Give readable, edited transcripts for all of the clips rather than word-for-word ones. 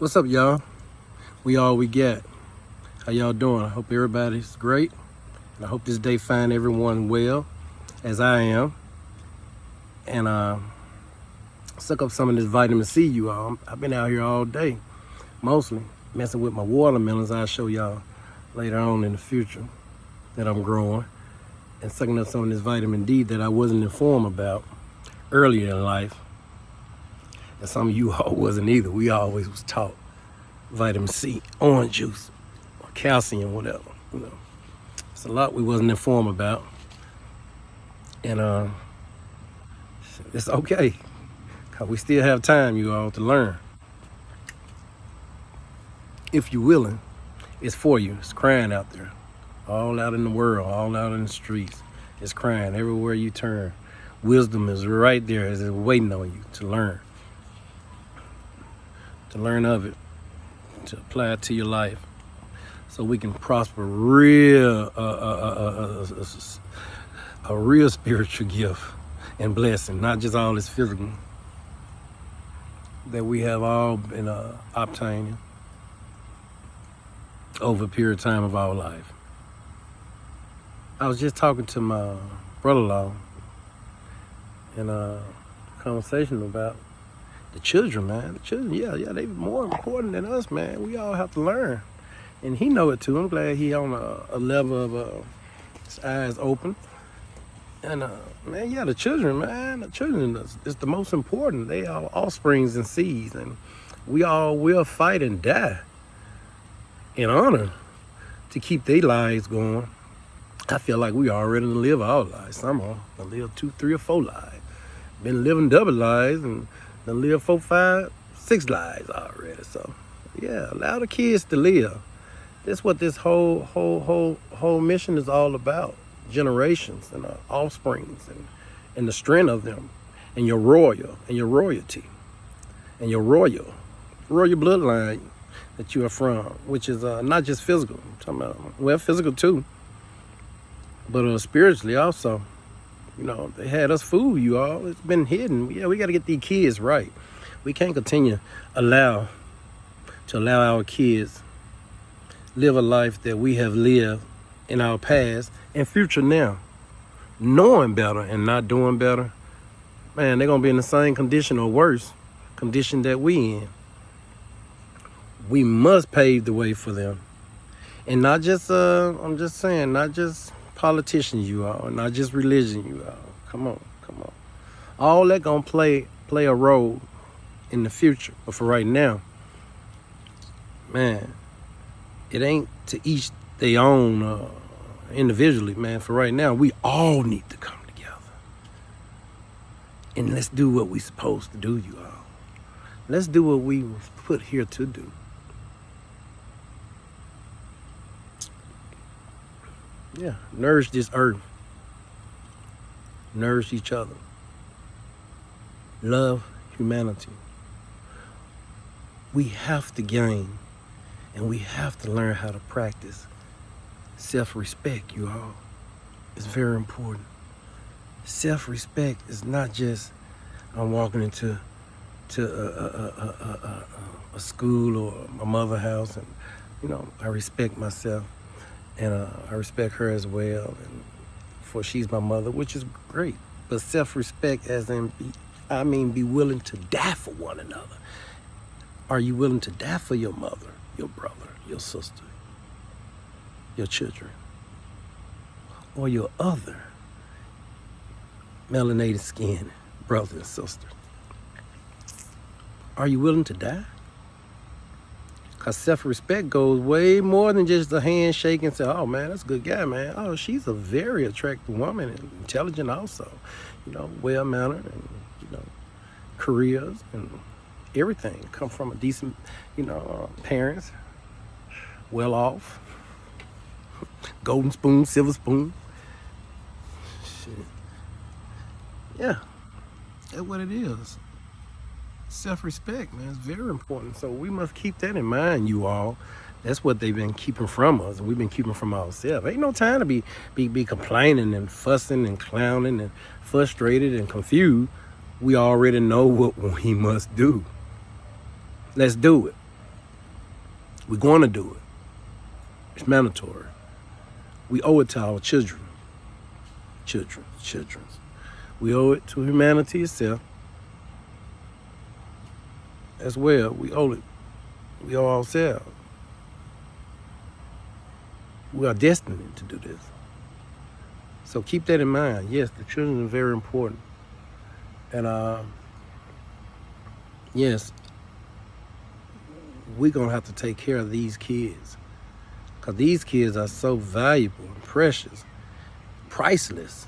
What's up, y'all? We all we get. How y'all doing? I hope everybody's great. And I hope this day find everyone well, as I am. And suck up some of this vitamin C, you all. I've been out here all day, mostly messing with my watermelons. I'll show y'all later on in the future that I'm growing, and sucking up some of this vitamin D that I wasn't informed about earlier in life. And some of you all wasn't either. We always was taught vitamin C, orange juice, or calcium, whatever. It's a lot we wasn't informed about. And it's okay, because we still have time, you all, to learn. If you're willing, it's for you. It's crying out there. All out in the world, all out in the streets. It's crying everywhere you turn. Wisdom is right there, is waiting on you to learn. To learn of it, to apply it to your life, so we can prosper a real spiritual gift and blessing, not just all this physical that we have all been obtaining over a period of time of our life. I was just talking to my brother-in-law in a conversation about the children, man. The children, yeah, they more important than us, man. We all have to learn. And he know it too. I'm glad he on a level of his eyes open. And man, yeah, the children, man. The children is the most important. They are offsprings and seeds. And we all will fight and die in honor to keep their lives going. I feel like we already live our lives. Some of them live 2, 3, or 4 lives. Been living double lives and done live 4, 5, 6 lives already. So yeah, allow the kids to live. That's what this whole mission is all about. Generations and offsprings and the strength of them, and your royalty and your royal bloodline that you are from, which is not just physical. I'm talking about, well, physical too, but spiritually also. You know, they had us fooled, you all. It's been hidden. Yeah, we got to get these kids right. We can't continue allow our kids live a life that we have lived in our past and future now, knowing better and not doing better. Man, they're going to be in the same condition or worse condition that we in. We must pave the way for them. And not just, I'm just saying, not just politicians, you all, not just religion, you all. Come on. All that gonna play a role in the future. But for right now, man, it ain't to each their own individually, man. For right now, we all need to come together. And let's do what we supposed to do, you all. Let's do what we were put here to do. Yeah, nourish this earth. Nourish each other. Love humanity. We have to gain, and we have to learn how to practice self-respect, you all. It's very important. Self-respect is not just I'm walking into a school or a mother house, and I respect myself. And I respect her as well, and for she's my mother, which is great. But self-respect, as in, be willing to die for one another. Are you willing to die for your mother, your brother, your sister, your children, or your other melanated skin brother and sister? Are you willing to die? Because self-respect goes way more than just a handshake and say, oh, man, that's a good guy, man. Oh, she's a very attractive woman and intelligent also. Well-mannered and, careers and everything. Come from a decent, parents, well-off, golden spoon, silver spoon. Shit. Yeah, that's what it is. Self-respect, man, is very important. So we must keep that in mind, you all. That's what they've been keeping from us, and we've been keeping from ourselves. Ain't no time to be complaining and fussing and clowning and frustrated and confused. We already know what we must do. Let's do it. We're going to do it. It's mandatory. We owe it to our children. Children. We owe it to humanity itself as well. We owe it. We owe ourselves. We are destined to do this. So keep that in mind. Yes, the children are very important. And yes, we're going to have to take care of these kids. Because these kids are so valuable and precious, priceless.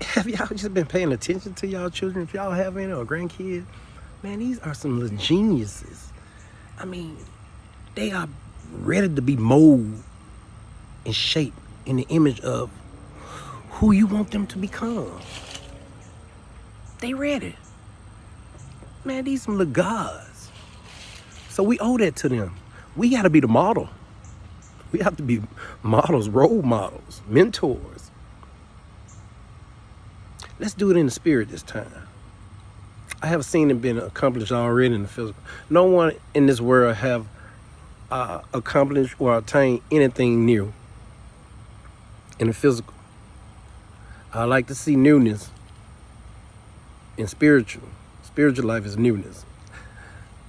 Have y'all just been paying attention to y'all children? If y'all have any or grandkids, man, these are some little geniuses. I mean, they are ready to be molded and shaped in the image of who you want them to become. They ready. Man, these some little gods. So we owe that to them. We got to be the model. We have to be models, role models, mentors. Let's do it in the spirit this time. I have seen it been accomplished already in the physical. No one in this world have accomplished or attained anything new in the physical. I like to see newness in spiritual. Spiritual life is newness.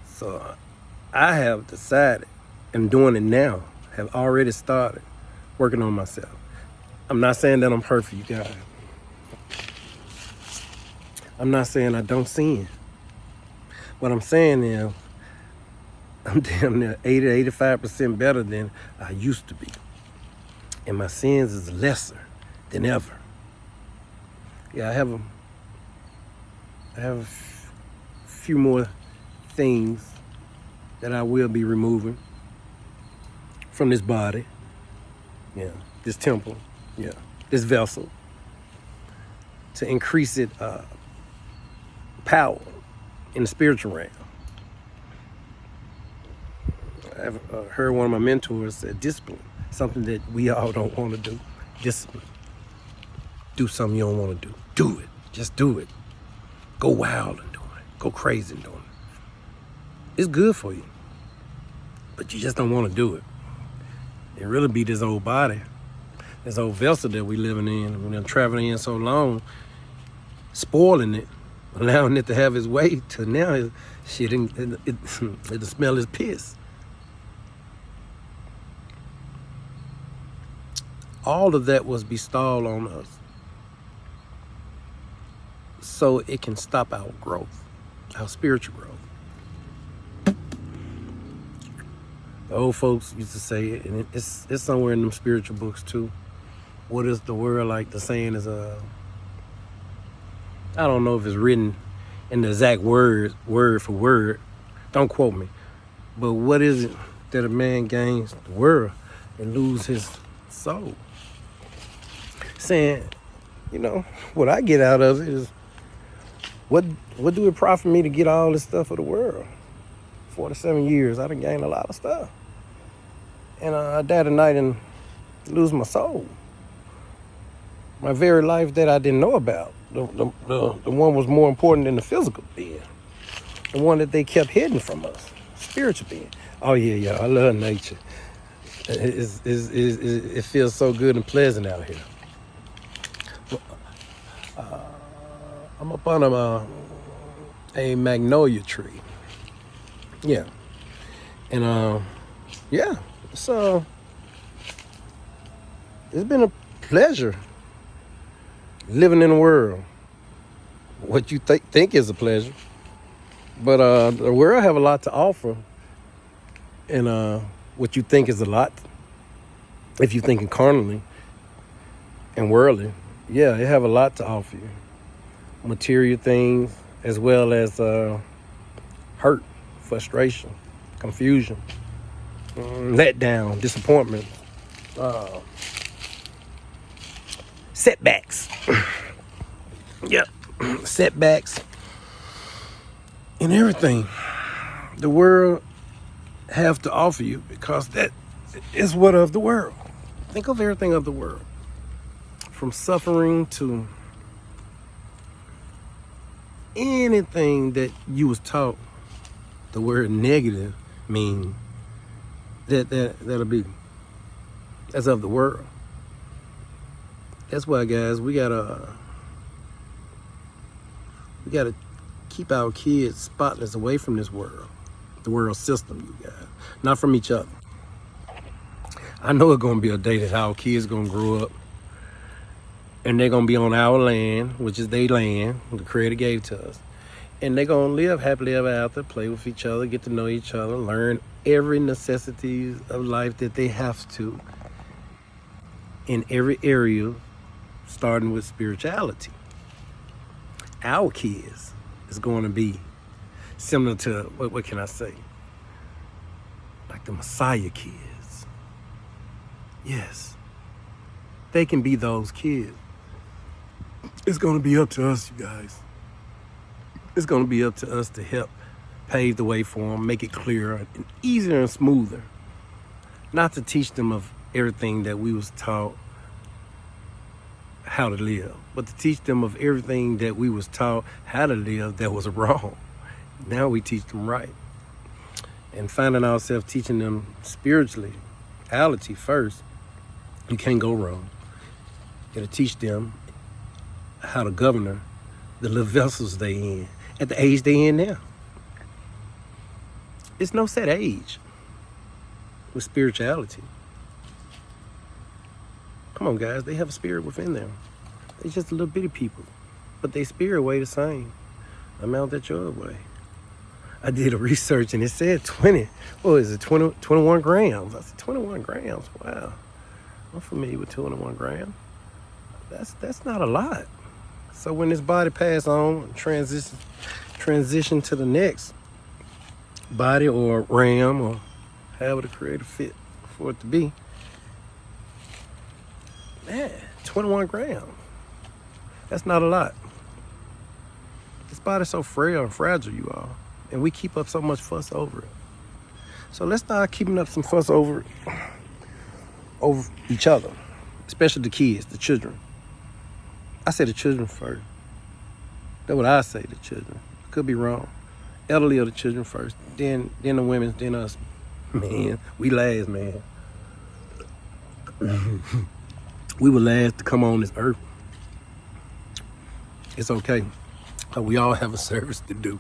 So I have decided, and doing it now, have already started working on myself. I'm not saying that I'm perfect, you guys. I'm not saying I don't sin. What I'm saying is, I'm damn near 80-85% better than I used to be. And my sins is lesser than ever. Yeah, I have a few more things that I will be removing from this body. Yeah, this temple. Yeah, this vessel. To increase it power in the spiritual realm. I've heard one of my mentors say discipline, something that we all don't want to do. Discipline. Do something you don't want to do. Do it. Just do it. Go wild and doing it. Go crazy and doing it. It's good for you, but you just don't want to do it. It really be this old body, this old vessel that we living in. We've been traveling in so long, spoiling it, allowing it to have its way to now it the smell is piss. All of that was bestowed on us so it can stop our growth, our spiritual growth. The old folks used to say it, and it's somewhere in them spiritual books too. What is the word like? The saying is I don't know if it's written in the exact word for word. Don't quote me. But what is it that a man gains the world and lose his soul? Saying, what I get out of it is, what do it profit me to get all this stuff of the world? 47 years, I done gained a lot of stuff. And I die tonight and lose my soul. My very life that I didn't know about. The one was more important than the physical being. The one that they kept hidden from us. Spiritual being. Oh yeah, I love nature. It feels so good and pleasant out here. I'm up on a magnolia tree. Yeah. And yeah, so it's been a pleasure living in the world. What you think is a pleasure. But the world have a lot to offer. And what you think is a lot, if you're thinking carnally and worldly, yeah, it have a lot to offer you. Material things, as well as hurt, frustration, confusion, letdown, disappointment, setbacks. Yep, setbacks and everything the world have to offer you, because that is what of the world. Think of everything of the world, from suffering to anything that you was taught the word negative mean that'll be as of the world. That's why, guys, we gotta keep our kids spotless away from this world, the world system, you guys, not from each other. I know it's gonna be a day that our kids gonna grow up and they're gonna be on our land, which is their land, the Creator gave to us. And they're gonna live happily ever after, play with each other, get to know each other, learn every necessities of life that they have to in every area, starting with spirituality. Our kids is going to be similar to, what can I say? Like the Messiah kids. Yes. They can be those kids. It's going to be up to us, you guys. It's going to be up to us to help pave the way for them, make it clearer and easier and smoother. Not to teach them of everything that we was taught how to live, but to teach them of everything that we was taught how to live that was wrong. Now we teach them right. And finding ourselves teaching them spiritually, reality first, you can't go wrong. It'll teach them how to govern the little vessels they in at the age they in now. It's no set age with spirituality. Come on, guys, they have a spirit within them. They're just little bitty people, but they spirit weigh the same amount that yours weigh. I did a research and it said 21 grams. I said 21 grams, wow. I'm familiar with 21 grams. That's not a lot. So when this body pass on, transition to the next body or ram or however the Creator fit for it to be, man, 21 grams. That's not a lot. This body's so frail and fragile, you all. And we keep up so much fuss over it. So let's start keeping up some fuss over each other, especially the kids, the children. I say the children first. That's what I say, the children. Could be wrong. Elderly or the children first, then the women, then us. Man, we last, man. We were last to come on this earth. It's okay. We all have a service to do.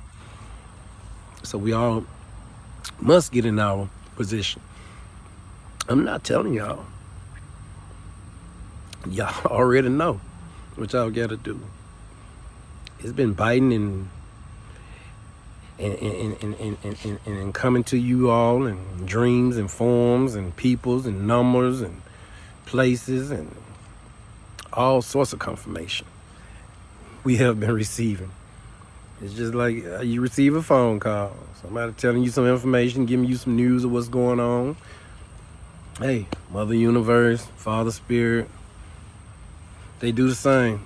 So we all must get in our position. I'm not telling y'all. Y'all already know what y'all gotta do. It's been biting and coming to you all in dreams and forms and peoples and numbers and places and all sorts of confirmation we have been receiving. It's just like you receive a phone call, somebody telling you some information, giving you some news of what's going on. Hey, Mother Universe, Father Spirit, they do the same.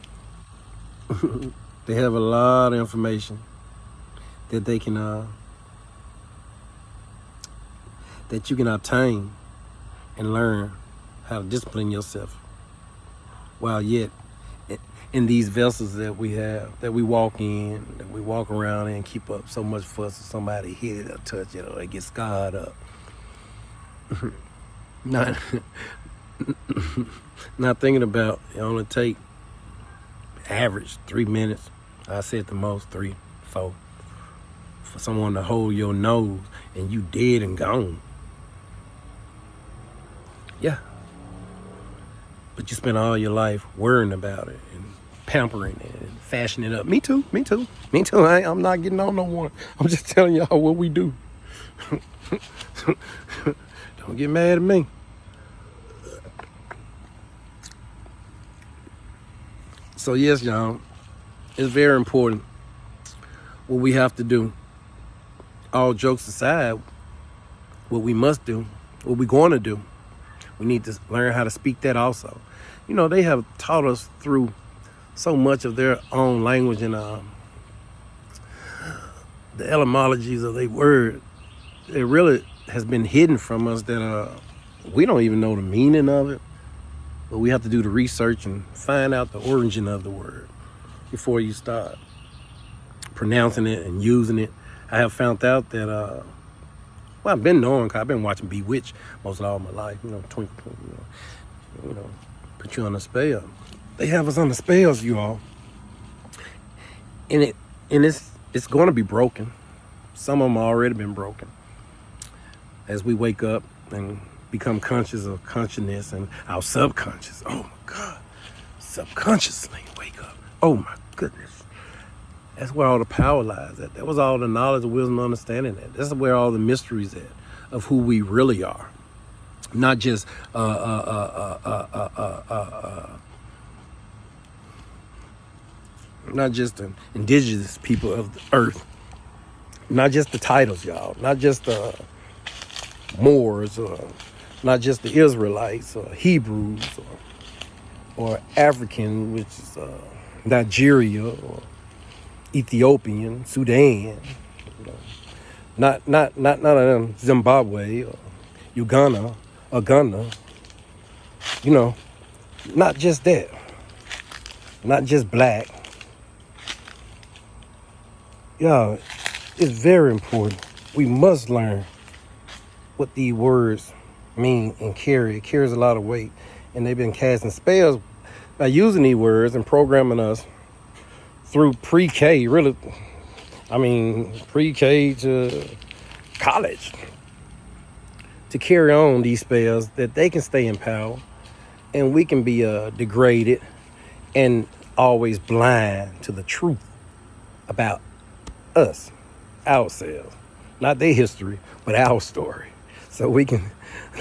They have a lot of information that they can that you can obtain and learn how to discipline yourself while yet in these vessels that we have, that we walk in, that we walk around in, keep up so much fuss if somebody hit it or touch it or they get scarred up. Not thinking about it only take average 3 minutes. I said the most 3, 4 for someone to hold your nose and you dead and gone. Yeah. But you spend all your life worrying about it and pampering it and fashioning it up. Me too. I'm not getting on no one. I'm just telling y'all what we do. Don't get mad at me. So yes, y'all, it's very important what we have to do. All jokes aside, what we must do, what we're going to do, we need to learn how to speak that also. You know, they have taught us through so much of their own language and the etymologies of their word. It really has been hidden from us that we don't even know the meaning of it. But we have to do the research and find out the origin of the word before you start pronouncing it and using it. I have found out that Well, I've been knowing, cause I've been watching Bewitched most of all my life. Twinkle, Twinkle, put you on a spell. They have us on the spells, you all. And it's going to be broken. Some of them already been broken. As we wake up and become conscious of consciousness and our subconscious. Oh my God. Subconsciously wake up. Oh my goodness. That's where all the power lies at. That was all the knowledge, wisdom, understanding at. That's where all the mysteries at of who we really are. Not just not just the indigenous people of the earth. Not just the titles, y'all. Not just the Moors, or not just the Israelites or Hebrews or African, which is Nigeria or Ethiopian, Sudan, not Zimbabwe or Uganda or Ghana, not just that, not just black. Y'all, it's very important. We must learn what these words mean and carry. It carries a lot of weight, and they've been casting spells by using these words and programming us through pre-K, really, pre-K to college, to carry on these spells that they can stay in power and we can be degraded and always blind to the truth about us, ourselves, not their history, but our story. So we can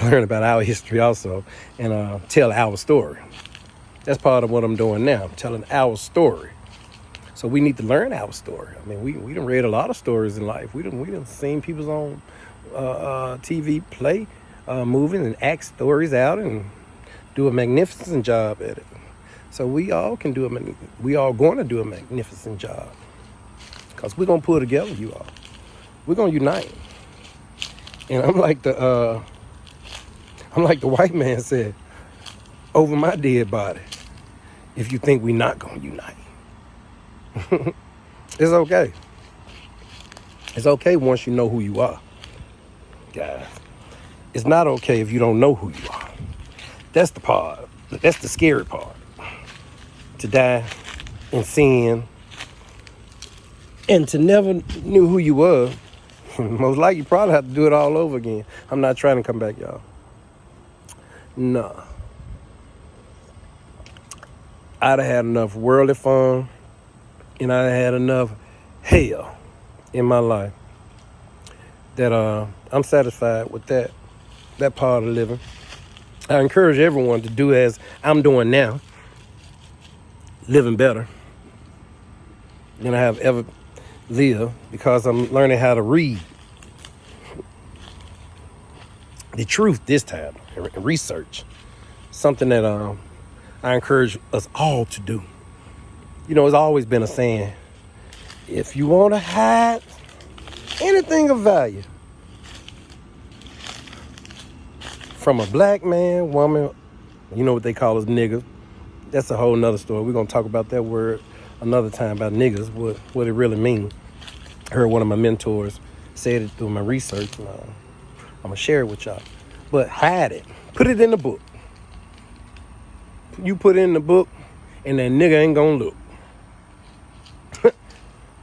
learn about our history also and tell our story. That's part of what I'm doing now, telling our story. So we need to learn our story. We done read a lot of stories in life. We done seen people on TV play movies and act stories out and do a magnificent job at it. So we all going to do a magnificent job. Because we're going to pull together, you all. We're going to unite. And I'm like the white man said, over my dead body, if you think we're not going to unite. It's okay. It's okay once you know who you are, guys. It's not okay if you don't know who you are. That's the part. That's the scary part. To die in sin and to never knew who you were. Most likely you probably have to do it all over again. I'm not trying to come back, y'all. No. I'd have had enough worldly fun and I'd have had enough hell in my life that I'm satisfied with that part of living. I encourage everyone to do as I'm doing now, living better than I have ever lived, because I'm learning how to read the truth this time and research. Something that I encourage us all to do. It's always been a saying, if you want to hide anything of value from a black man, woman, you know what they call us niggas. That's a whole nother story. We're going to talk about that word another time, about niggas, what it really means. I heard one of my mentors said it through my research, and I'm going to share it with y'all. But hide it. Put it in the book. You put it in the book, and that nigga ain't going to look.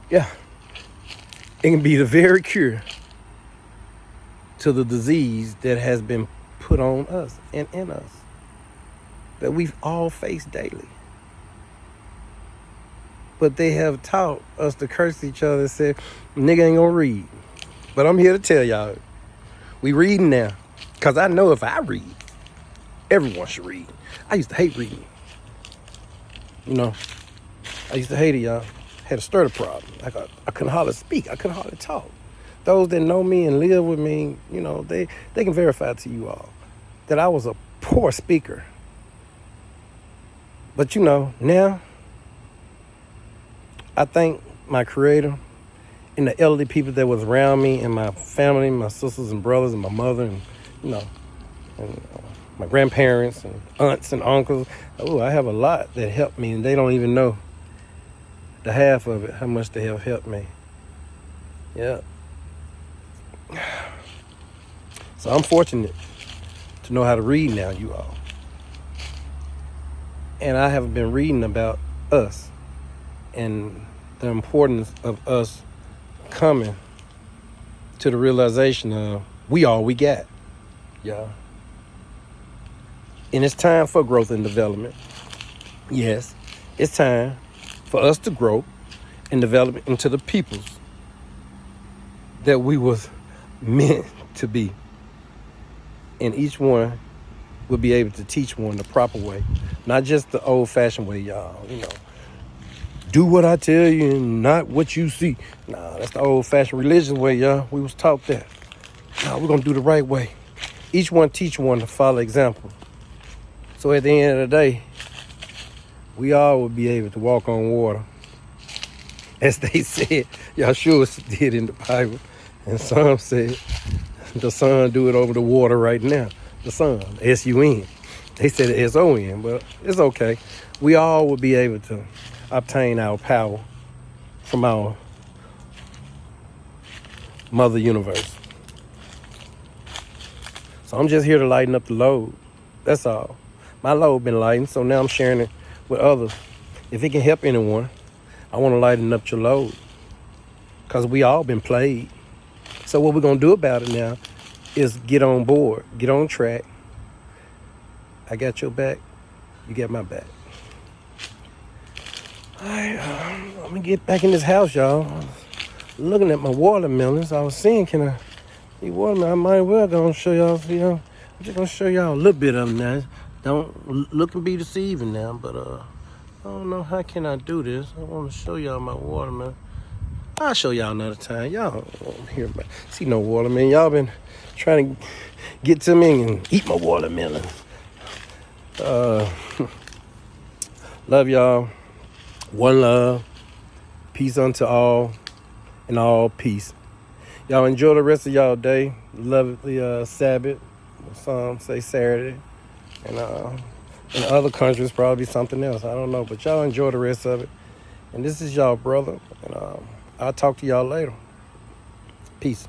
Yeah. It can be the very cure to the disease that has been put on us and in us, that we've all faced daily. But they have taught us to curse each other and say, nigga ain't gonna read. But I'm here to tell y'all, we reading now. Because I know if I read, everyone should read. I used to hate reading. I used to hate it, y'all. Had a stutter problem. I couldn't hardly speak. I couldn't hardly talk. Those that know me and live with me, they can verify to you all that I was a poor speaker. But now I thank my Creator and the elderly people that was around me and my family, my sisters and brothers and my mother and my grandparents and aunts and uncles. Oh, I have a lot that helped me, and they don't even know the half of it, how much they have helped me. Yeah. So I'm fortunate to know how to read now, you all. And I have been reading about us and the importance of us coming to the realization of we all we got, y'all. And it's time for growth and development. Yes, it's time for us to grow and develop into the peoples that we was meant to be. And each one will be able to teach one the proper way, not just the old-fashioned way, y'all. Do what I tell you and not what you see. Nah, that's the old-fashioned religious way, y'all. We was taught that. Nah, we're gonna do the right way. Each one teach one to follow example. So at the end of the day, we all will be able to walk on water. As they said, Yahshua did in the Bible. And some said, the sun do it over the water right now. The sun, S-U-N. They said S-O-N, but it's okay. We all will be able to obtain our power from our Mother Universe. So I'm just here to lighten up the load. That's all. My load been lightened, so now I'm sharing it with others. If it can help anyone, I want to lighten up your load. Because we all been played. So what we're going to do about it now is get on board, get on track. I got your back, you got my back. All right, I'm going to get back in this house, y'all. Looking at my watermelons, I was saying, these watermelons, I might well go and show y'all, I'm just going to show y'all a little bit of them now. Don't look and be deceiving now, but I don't know how can I do this. I want to show y'all my watermelon. I'll show y'all another time. Y'all don't hear about see no watermelon. Y'all been trying to get to me and eat my watermelon. Love y'all. One love. Peace unto all and all peace. Y'all enjoy the rest of y'all day. Lovely Sabbath. Some say Saturday. And in other countries probably something else. I don't know. But y'all enjoy the rest of it. And this is y'all brother. And I'll talk to y'all later. Peace.